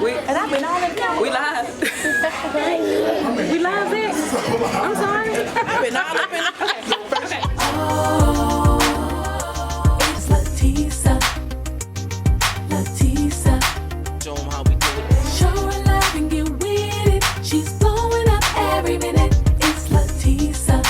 And I've been all in camera. We live. We live, bitch. I'm sorry. I've been all up in the Okay. It's LaTesa, LaTesa. Show them how we do it. Show her love and get with it. She's blowing up every minute. It's LaTesa,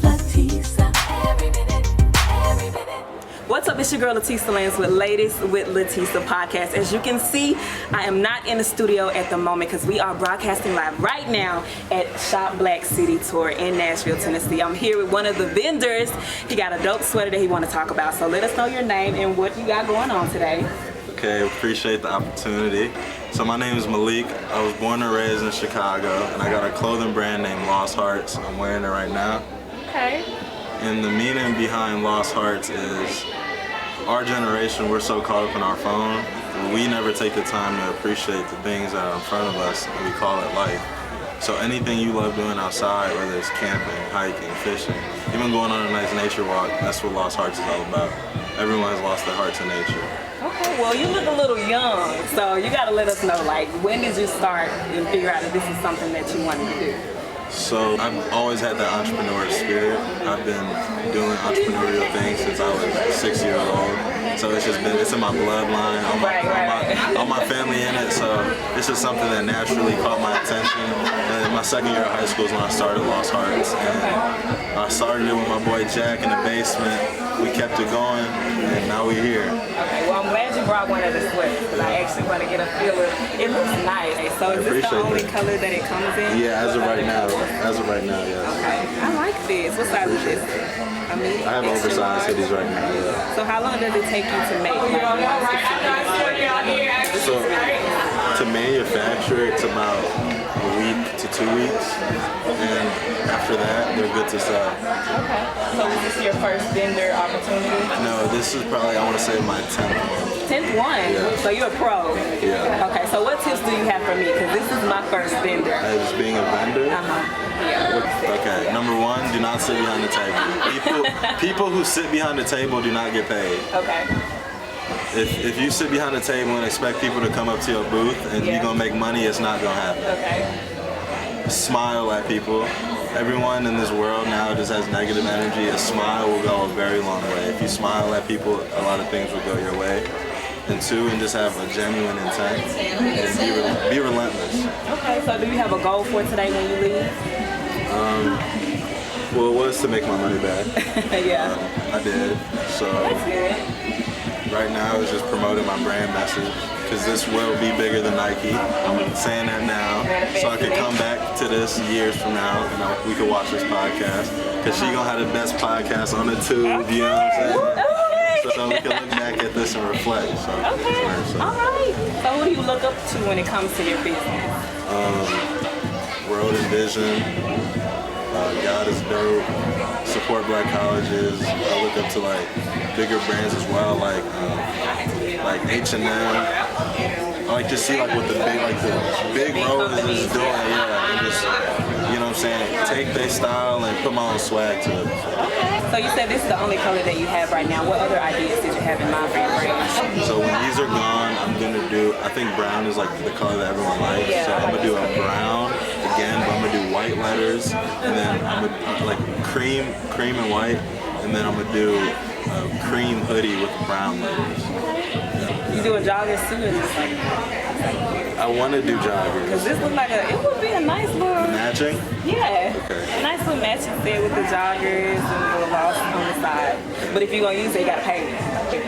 LaTesa. Every minute, every minute. What's up? It's your girl LaTesa Lands with Latest with LaTesa podcast. As you can see, I am not in the studio at the moment because we are broadcasting live right now at Shop Black City Tour in Nashville, Tennessee. I'm here with one of the vendors. He got a dope sweater that he want to talk about. So let us know your name and what you got going on today. Okay, appreciate the opportunity. So my name is Malik. I was born and raised in Chicago, and I got a clothing brand named Lost Hearts. I'm wearing it right now. Okay. And the meaning behind Lost Hearts is our generation, we're so caught up in our phone, we never take the time to appreciate the things that are in front of us, and we call it life. So anything you love doing outside, whether it's camping, hiking, fishing, even going on a nice nature walk, that's what Lost Hearts is all about. Everyone has lost their heart to nature. Okay, well you look a little young, so you gotta let us know, like, when did you start and figure out that this is something that you wanted to do? So I've always had that entrepreneur spirit. I've been doing entrepreneurial things since I was 6 years old. So it's just been, it's in my bloodline, all my family in it. So it's just something that naturally caught my attention. And my second year of high school is when I started Lost Hearts. And I started it with my boy Jack in the basement. We kept it going, and now we're here. Okay, well I'm glad you brought one of the sweaters because I actually want to get a feel of it. It looks nice. So is this the only color that it comes in? Yeah, as of right now. As of right now, yes. Okay, I like this. What size is this? I mean, I have oversized hoodies right now, yeah. So how long does it take you to make? So to manufacture, it's about a week to 2 weeks, and after that, they're good to sell. Okay. So is this your first vendor opportunity? No, this is probably, I want to say, my 10th one. 10th one? Yeah. So you're a pro? Yeah. Okay, so what tips do you have for me? Because this is my first vendor. As being a vendor? Yeah. Okay, number one, do not sit behind the table. People who sit behind the table do not get paid. Okay. If you sit behind the table and expect people to come up to your booth and you're going to make money, it's not going to happen. Okay. Smile at people. Everyone in this world now just has negative energy. A smile will go a very long way. If you smile at people, a lot of things will go your way. And two, and just have a genuine intent and be relentless. Okay, so do you have a goal for today when you leave? Well, it was to make my money back. Yeah. I did. So That's good. right now it's just promoting my brand message, because this will be bigger than Nike. I'm saying that now, so I can come back to this years from now. You know, we can watch this podcast, because she gonna have the best podcast on the tube. You know what I'm saying? So we can look back at this and reflect. So, Okay. All right. So who do you look up to when it comes to your business? World and vision. God is dope. Support black colleges. I look up to like bigger brands as well, like H&M. I like to see like what the big rollers is doing, yeah, and just, you know what I'm saying, take their style and put my own swag to it. Okay. So you said this is the only color that you have right now. What other ideas did you have in mind for your brand? So when these are gone, I'm gonna do, I think brown is like the color that everyone likes. Yeah. So I'm gonna do a brown again, but I'm gonna do white letters, and then I'm gonna like cream and white, and then I'm gonna do a cream hoodie with brown letters. You doing joggers too, or just like? I want to do joggers. Cause this looks like it would be a nice little. Matching? Yeah. Okay. A nice little matching set with the joggers and the lost on the side. But if you're gonna use it, you gotta pay me. Okay.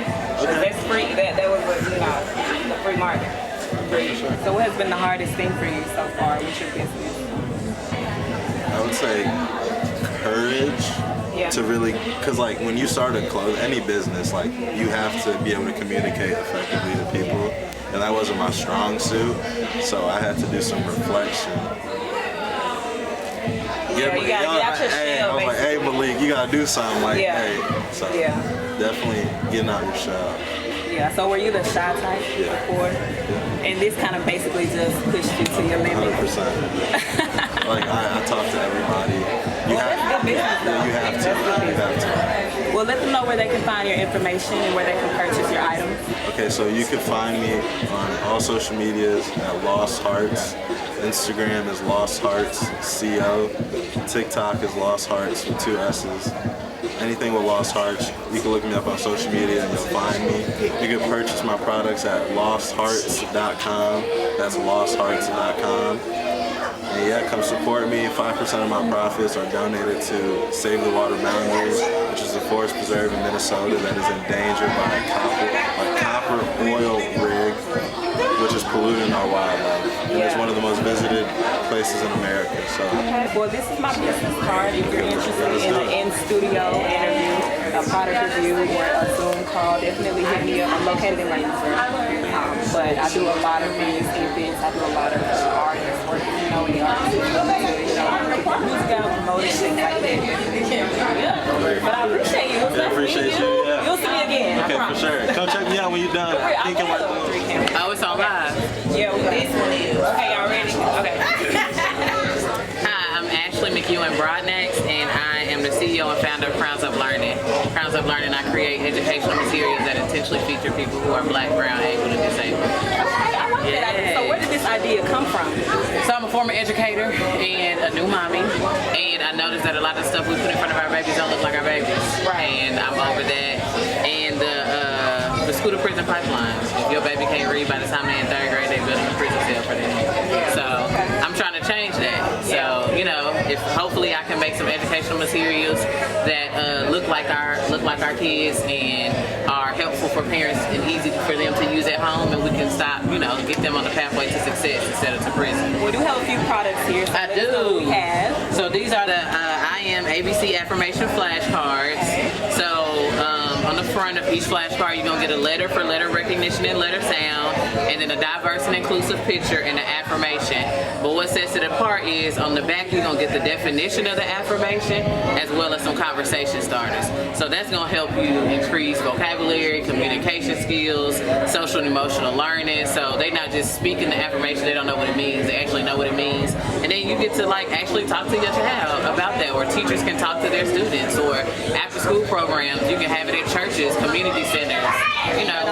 That's free. That was a free market. Sure. So what has been the hardest thing for you so far with your business? I would say courage. Yeah. To really, because like when you start any business, like you have to be able to communicate effectively to people, and that wasn't my strong suit, so I had to do some reflection. Yeah, you gotta get out your shell. I was like, hey Malik, you gotta do something, like, hey, so definitely getting out your shell. Yeah, so were you the shy type before? And this kind of basically just pushed you to your limit. 100%. Like I talk to everybody. You have to. Well, let them know where they can find your information and where they can purchase your items. Okay, so you can find me on all social medias at Lost Hearts. Instagram is Lost Hearts C.E.O. TikTok is Lost Hearts with 2 S's. Anything with Lost Hearts, you can look me up on social media and you'll find me. You can purchase my products at losthearts.com. That's losthearts.com. And yeah, come support me. 5% of my profits are donated to Save the Water Boundaries, which is a forest preserve in Minnesota that is endangered by a copper oil rig, which is polluting our wildlife. And it's one of the most visited places in America. So. Okay. Well, this is my business card. If you're interested in an in-studio interview, a product review, or a Zoom call, definitely hit me up. I'm located in Murfreesboro, but I do a lot of things, events. I do a lot of artists, or any artists, music out, promoting, things like that. Yeah. But I appreciate you. Yeah, I appreciate you. Yeah. You'll see me again. Okay, for sure. Come check me out when you're done. Thinking what Oh, it's on live. Yeah, this one is. Okay, y'all ready? Okay. Hi, I'm Ashley McEwen Broadnax, and I am the CEO and founder of Crowns Up Learning. Crowns Up Learning, I create educational materials that intentionally feature people who are Black, brown, able, and disabled. Okay, I love that idea. So where did this idea come from? So I'm a former educator and a new mommy, and I noticed that a lot of stuff we put in front of our babies don't look like our babies. Right. And I'm over that. And the school to prison pipeline. If your baby can't read by the time they're in 3rd grade, they build a prison cell for them. So I'm trying to change that. So if hopefully I can make some educational materials that look like our kids and are helpful for parents and easy for them to use at home, and we can stop, get them on the pathway to success instead of to prison. We do have a few products here. So I do. We have. So these are the I Am ABC affirmation flashcards. So on the front of each flashcard, you're going to get a letter for letter recognition and letter sound, and then a diverse and inclusive picture and an affirmation. But what sets it apart is on the back, you're going to get the definition of the affirmation as well as some conversation starters. So that's going to help you increase vocabulary, communication skills, social and emotional learning. So they're not just speaking the affirmation, they don't know what it means, they actually know what it means. And then you get to actually talk to your child about that, or teachers can talk to their students, or after school programs, you can have it at churches, community centers,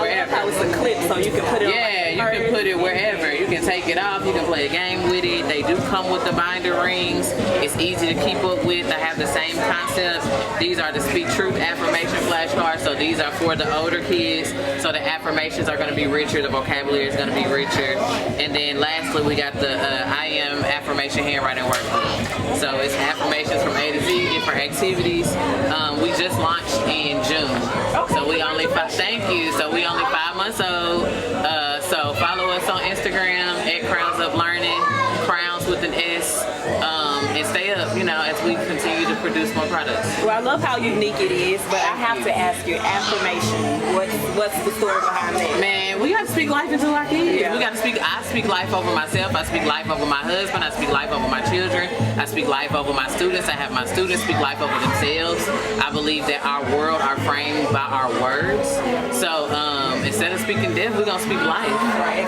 wherever. How it's a clip, so you can put it on. Yeah, you can put it wherever. You can take it off, you can play a game with it. They do come with the binder rings. It's easy to keep up with. They have the same concepts. These are the Speak Truth affirmation flashcards, so these are for the older kids. So the affirmations are going to be richer, the vocabulary is going to be richer. And then lastly, we got the I Am affirmation handwriting workbook. So it's affirmations from A to Z, different activities. We just launched in June. So we only So we only 5 months old. So follow us on Instagram at Crowns Up Learning, Crowns with an S, and stay up, as we continue to produce more products. Well, I love how unique it is, but I have to ask you, affirmation. What's the story behind that? Man, we got to speak life into our kids. Yeah. I speak life over myself. I speak life over my husband. I speak life over my children. I speak life over my students. I have my students speak life over themselves. I believe that our world are framed by our words. So instead of speaking death, we're gonna speak life. Right.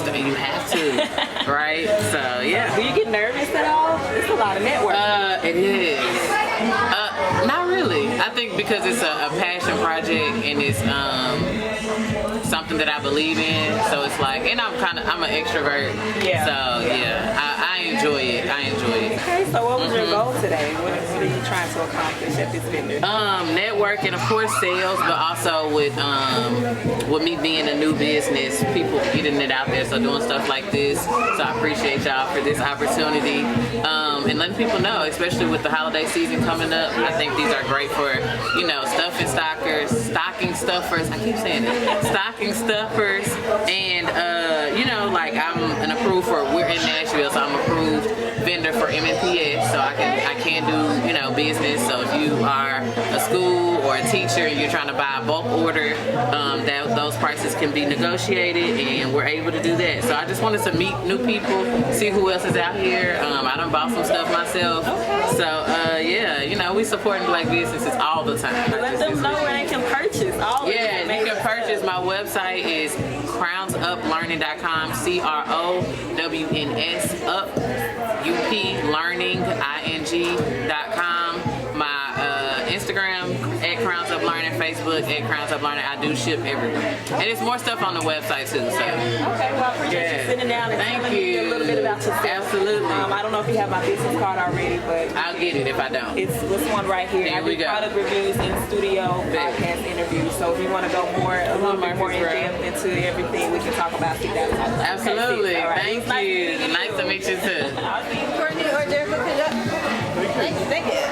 And you have to, right? So yeah. Do you get nervous at all? It's a lot of networking. It is. Not really. I think because it's a passion project and it's something that I believe in. So it's and I'm an extrovert. Yeah. So yeah, I enjoy it. Okay, so what was your goal today? What are you trying to accomplish at this vendor? Networking, of course, sales, but also with me being a new business, people getting it out there, so doing stuff like this. So I appreciate y'all for this opportunity, and letting people know, especially with the holiday season coming up. I think these are great for stocking stuffers. I keep saying it, stocking stuffers, and I'm an approved we're in Nashville, so I'm approved vendor for MNPS, so I can do business. So if you are a school or a teacher and you're trying to buy a bulk order, those prices can be negotiated, and we're able to do that. So I just wanted to meet new people, see who else is out here. I done bought some stuff myself. So we supporting Black businesses all the time. Let them know where they can purchase. Yeah, you can purchase. My website is crownsuplearning.com, CROWNS up UPlearning.com. My Instagram at Crowns Up Learning, Facebook at Crowns Up Learning. I do ship everywhere. And there's more stuff on the website too. So. Okay, well, I appreciate you sitting down and telling me a little bit about yourself. Absolutely. I don't know if you have my business card already, but I'll get it if I don't. it's this one right here. Here we go. Product reviews, in studio, podcast interviews. So if you want to go a little bit more in depth into everything, we can talk about it. Absolutely. Okay, Thank you. Nice to meet you too. Courtney or Jericho, thank you.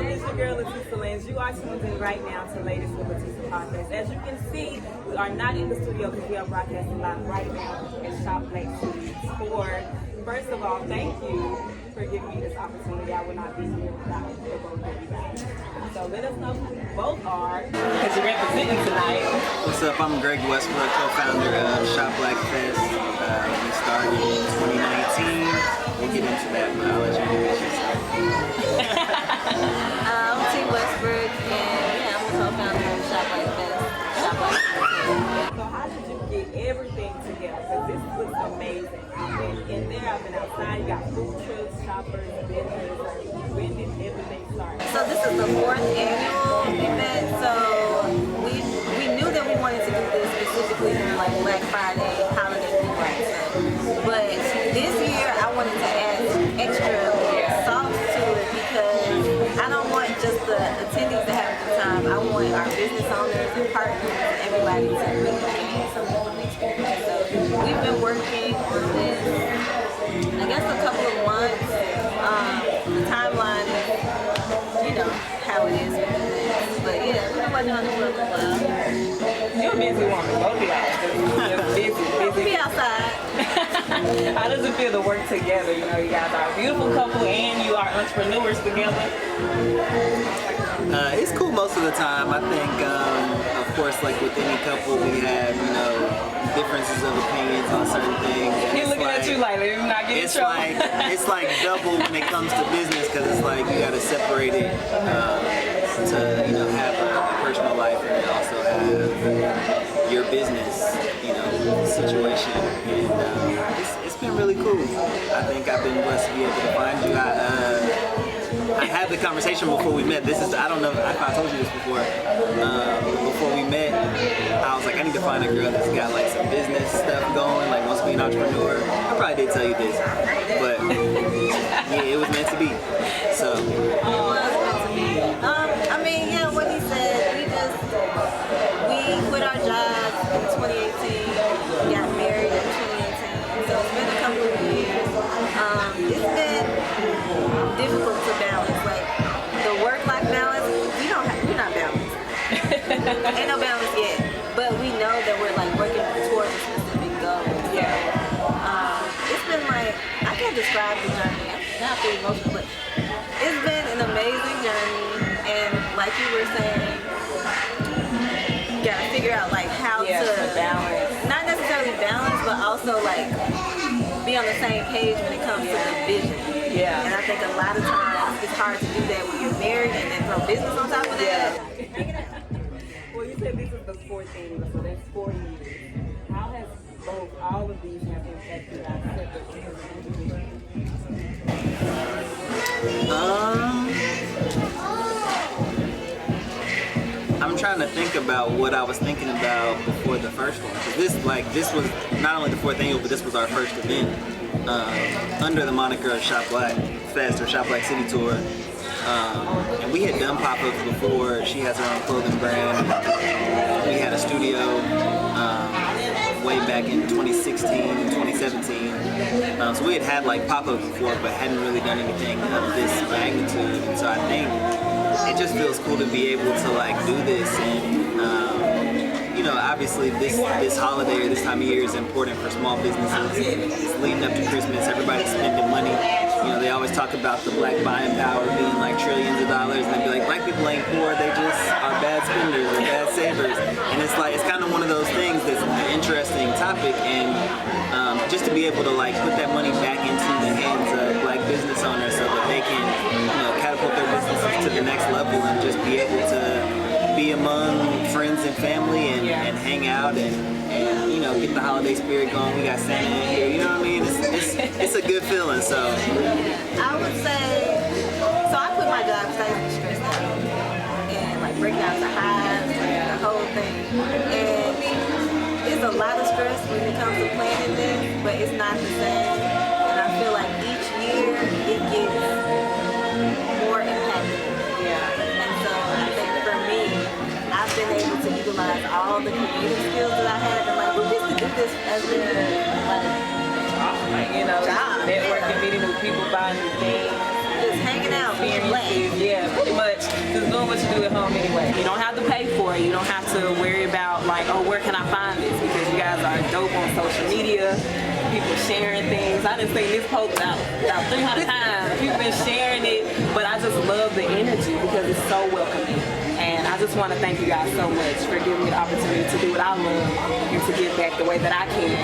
It's your girl LaTesa Lance. You are tuned in right now to Latest with LaTesa podcast. As you can see, we are not in the studio because we are broadcasting live right now at Shop Black City Tour. First of all, thank you for giving me this opportunity. I would not be here without the both of you guys. So let us know who you both are because you're representing tonight. What's up? I'm Greg Westbrook, co-founder of Shop Black Fest. We started in 2019. We'll get into that, but I'll let you introduce yourself. I'm T. Westbrook, and I'm a co-founder of Shop Black Fest. Shop Black Fest. So how did you get everything together? Because this looks amazing. I've been in there, I've been outside, you got food trucks, shoppers, vendors. When did everything start? So this is the 4th annual event, so we knew that we wanted to do this specifically in like Black Friday, holiday weekend. But this year I wanted to add extra sauce to it because I don't want just the attendees to have a good time. I want our business owners and partners and everybody to really gain something from the experience. So we've been working on this, I guess, a couple of months. The timeline is, you know, how it is with this. But yeah, we've been working on it for a little while. You're a busy woman, both of y'all. Busy. Be outside. How does it feel to work together? You know, you guys are a beautiful couple and you are entrepreneurs together. It's cool most of the time. I think, of course, like with any couple, we have, you know, differences of opinions on certain things. He's looking at you like, let me not get in trouble. It's like double when it comes to business because it's like you got to separate it to, you know, have a personal life and then also have your business, you know, situation. And it's been really cool. I think I've been blessed to be able to find you. I had the conversation before we met. I don't know if I told you this before. Before we met, I was like, I need to find a girl that's got like some business stuff going, like wants to be an entrepreneur. I probably did tell you this, but yeah, it was meant to be. So. It was meant to be. I mean, yeah, what he said, we quit our jobs in 2018, got married in 2018, so it's been a couple of years. It's been difficult to balance, like the work-life balance. We're not balanced. Ain't no balance yet, but we know that we're like working towards a specific goal. Yeah. It's been like, I can't describe the journey. I'm not feeling emotional, but it's been an amazing journey, and like you were saying, you gotta figure out like how to balance. not necessarily balance, but also like be on the same page when it comes to the vision. Yeah. And I think a lot of times it's hard to do that when you're married and then throw business on top of that. Well, you said this is the 4th annual, so that's 4 years. How has all of these have impacted our I'm trying to think about what I was thinking about before the first one. 'Cause this was not only the 4th annual, but this was our first event under the moniker of Shop Black Fest or Shop Black City Tour. And we had done pop-ups before. She has her own clothing brand. We had a studio way back in 2016, 2017. So we had like pop-ups before, but hadn't really done anything of this magnitude. And so I think it just feels cool to be able to like do this. And you know, obviously this holiday or this time of year is important for small businesses. It's leading up to Christmas. Everybody's spending money. You know, they always talk about the black buying power being like trillions of dollars, and they be like, black people ain't poor, they just are bad spenders or bad savers. And it's like, it's kind of one of those things that's an interesting topic, and just to be able to like put that money back into the hands of black business owners so that they can, you know, catapult their businesses to the next level and just be able to be among friends and family and hang out and you know, get the holiday spirit going. We got Santa in here, you know what I mean? It's a good feeling. So I would say, so I quit my job because I used to like breaking out the hives, like the whole thing. And it's a lot of stress when it comes to planning this, but it's not the same. And I feel like each year it gets more impactful. Yeah. And so I think for me, I've been able to utilize all the creative skills that I had. And like, we used to do this as a Like, you know, job. networking, meeting new people, buying new things. Just hanging out, being Experiences, yeah, pretty much just doing what you do at home anyway. You don't have to pay for it. You don't have to worry about like, oh, where can I find this? Because you guys are dope on social media. People sharing things. I done seen this post about 300 times. People been sharing it, but I just love the energy because it's so welcoming. And I just want to thank you guys so much for giving me the opportunity to do what I love and to give back the way that I can.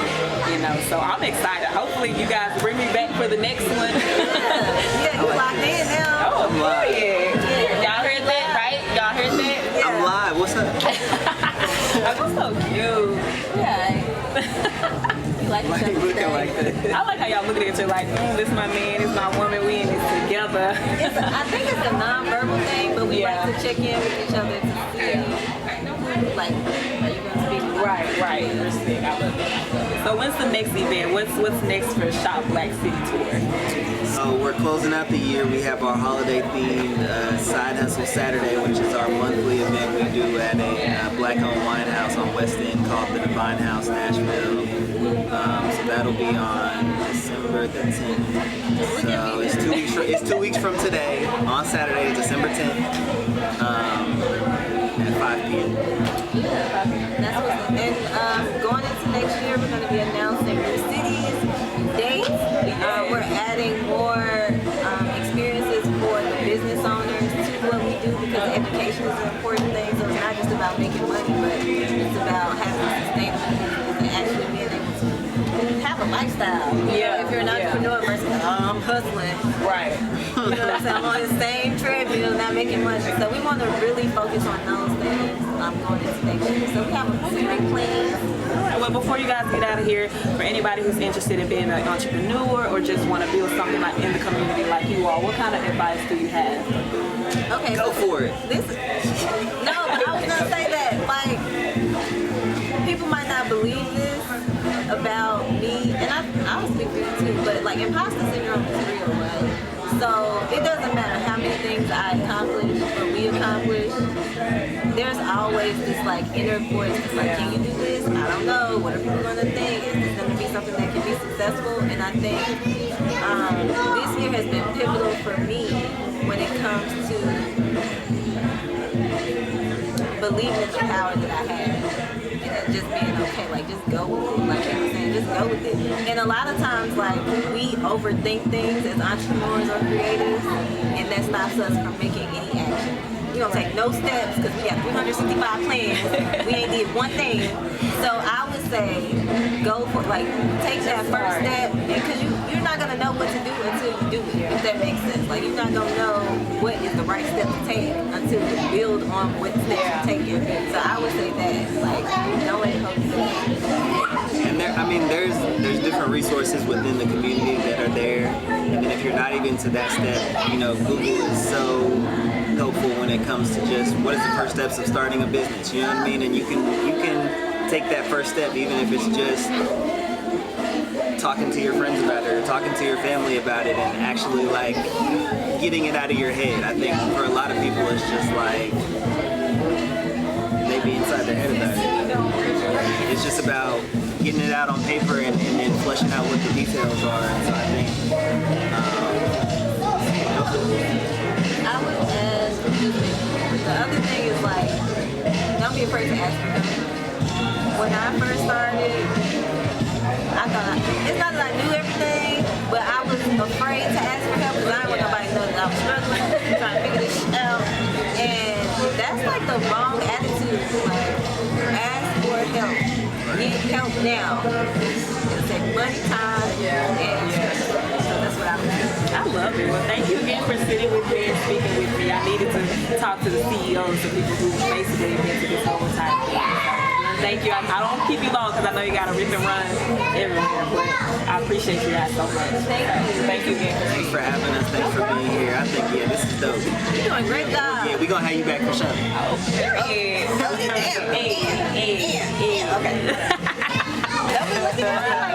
You know, so I'm excited. Hopefully you guys bring me back for the next one. Yeah, you locked in now. Oh, I'm live. yeah. Y'all heard that, right? Y'all heard that? I'm live. What's up? I'm so cute. Yeah. You like each Why you other looking today. like that? I like how y'all look at each other like, this is my man, this is my woman, we in this together. I think it's a non-verbal thing, but we Yeah. like to check in with each other to see, like, are you gonna speak? Right. I love it. So when's the next event? What's next for Shop Black City Tour? So we're closing out the year. We have our holiday themed Side Hustle Saturday, which is our monthly event we do at a black-owned wine house on West End called the Divine House, Nashville. So that'll be on December the 10th. So it's 2 weeks from today, on Saturday, December 10th, at 5 p.m. That's what's up. And going into next year, we're going to be announcing new cities, dates. We're adding more experiences for the business owners to what we do because education is an important thing. So it's not just about making money, but it's about having a sustainable business and actually being able to have a lifestyle. Yeah, If you're an entrepreneur versus, I'm hustling. Right. You know what I'm saying? I'm on the same treadmill, not making money. So we want to really focus on those things going into next year. So we have a great plan. Well, before you guys get out of here, for anybody who's interested in being an entrepreneur or just want to build something like in the community like you all, what kind of advice do you have? Okay, Go for it. No, but I was gonna say that like people might not believe this about me, and I was speaking to you too. But like imposter syndrome is real, right? So it doesn't matter how many things I accomplish or we accomplish. There's always this like inner voice that's like, can you do this? I don't know. What are people gonna think? Is this gonna be something that can be successful? And I think this year has been pivotal for me when it comes to believing in the power that I have. And just being okay, like just go with it. Like you were saying, just go with it. And a lot of times, like we overthink things as entrepreneurs or creatives, and that stops us from making any action. We don't take no steps because we got 365 plans. We ain't did one thing. So I would say, go for like take that first step, because you're not gonna know what to do until you do it. If that makes sense. Like you're not gonna know what is the right step to take until you build on what steps you're taking. So I would say that, like, don't let it hold you back. And there's different resources within the community that are there. And then if you're not even to that step, you know, Google is so helpful when it comes to just what is the first steps of starting a business. You know what I mean? And you can take that first step, even if it's just talking to your friends about it or talking to your family about it, and actually like getting it out of your head. I think for a lot of people, it's just like they be inside their head about it. It's just about getting it out on paper and then fleshing out what the details are. And so I think I would add the other thing is like, don't be afraid to ask for help. When I first started, I thought it's not that I knew everything, but I was afraid to ask for help because I didn't want nobody to know that I was struggling, trying to figure this shit out. And that's like the wrong attitude. Like, ask for help. Get help now. It'll take money, time, and stress. So that's what I would do. I love it. Well, thank you again for sitting with me and speaking with me. I needed to talk to the C.E.Os, the people who basically invented this whole entire thing. So Thank you. I don't keep you long because I know you got to rip and run everywhere, but I appreciate you guys so much. Thank you again. Thanks for having us. Thanks for being here. I think, yeah, this is dope. You're doing a great job. Yeah, we're going to have you back for sure. Period. Okay.